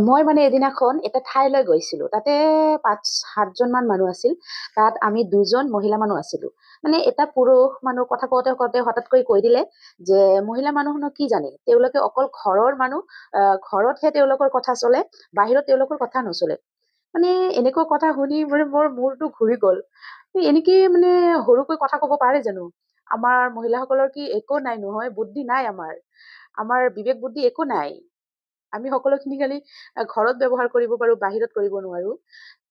মই মানে এদিনাখন এটা ঠাইলৈ গৈছিলো। তাতে 5-7জন মান মানুহ আছিল। তাত আমি দুজন মহিলা মানুহ আছিলো। মানে এটা পুৰুষ মানুহ কথা কওঁতে কওঁতে হঠাৎকৈ কৈ দিলে যে মহিলা মানুহনো কি জানে, তেওঁলোকে অকল ঘৰৰ মানুহ, ঘৰতহে তেওঁলোকৰ কথা চলে, বাহিৰত তেওঁলোকৰ কথা নচলে। মানে এনেকুৱা কথা শুনি মোৰ মূৰটো ঘূৰি গ'ল। এনেকে মানে সৰুকৈ কথা কব পাৰে জানো? আমাৰ মহিলাসকলৰ কি একো নাই নহয়? বুদ্ধি নাই আমাৰ? আমাৰ বিবেক বুদ্ধি একো নাই? আমি সকলোখিনি খালি ঘৰত ব্যৱহাৰ কৰিব পাৰো, বাহিৰত কৰিব নোৱাৰো।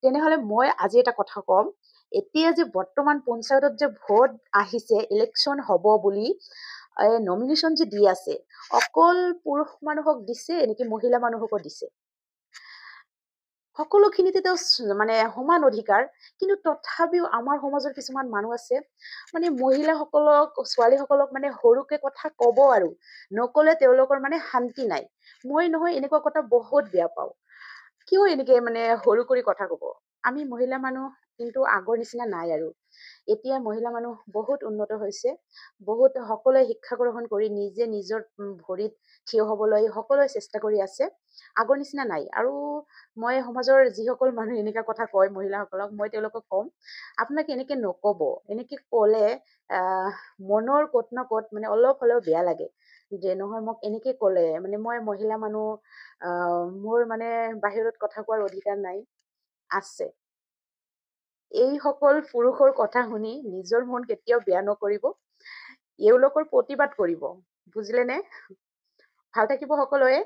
তেনেহলে মই আজি এটা কথা কম। এতিয়া যে বৰ্তমান পঞ্চায়তত যে ভোট আহিছে, ইলেকশ্যন হব বুলি নমিনেশ্যন যে দি আছে, অকল পুৰুষ মানুহক দিছে নেকি মহিলা মানুহকো দিছে? সকলোখিনিতে তেওঁ মানে সমান অধিকাৰ। কিন্তু তথাপিও আমাৰ সমাজৰ কিছুমান মানুহ আছে, মানে মহিলাসকলক, ছোৱালীসকলক মানে সৰুকে কথা কব আৰু নকলে তেওঁলোকৰ মানে শান্তি নাই। মই নহয় এনেকুৱা কথা বহুত বেয়া পাওঁ। কিয় এনেকে মানে সৰু কৰি কথা কব? আমি মহিলা মানুহ কিন্তু আগৰ নিচিনা নাই আৰু। এতিয়া মহিলা মানুহ বহুত উন্নত হৈছে। বহুত সকলোৱে শিক্ষা গ্ৰহণ কৰি নিজে নিজৰ ভৰিত থিয় হবলৈ সকলোৱে চেষ্টা কৰি আছে। আগৰ নিচিনা নাই আৰু। মই সমাজৰ যিসকল মানুহ এনেকা কথা কয় মহিলাসকলক, মই তেওঁলোকক কম, আপোনাক এনেকে নকব। এনেকে কলে মনৰ ক'ত না ক'ত মানে অলপ হলেও বেয়া লাগে যে নহয় মোক এনেকে কলে মানে মই মহিলা মানুহ, মোৰ মানে বাহিৰত কথা কোৱাৰ অধিকাৰ নাই। আছে। এই সকল পুৰুষৰ কথা শুনি নিজৰ মন কেতিয়াও বেয়া নকৰিব। এওঁলোকৰ প্ৰতিবাদ কৰিব। বুজিলে নে? ভাল থাকিব সকলোৱে।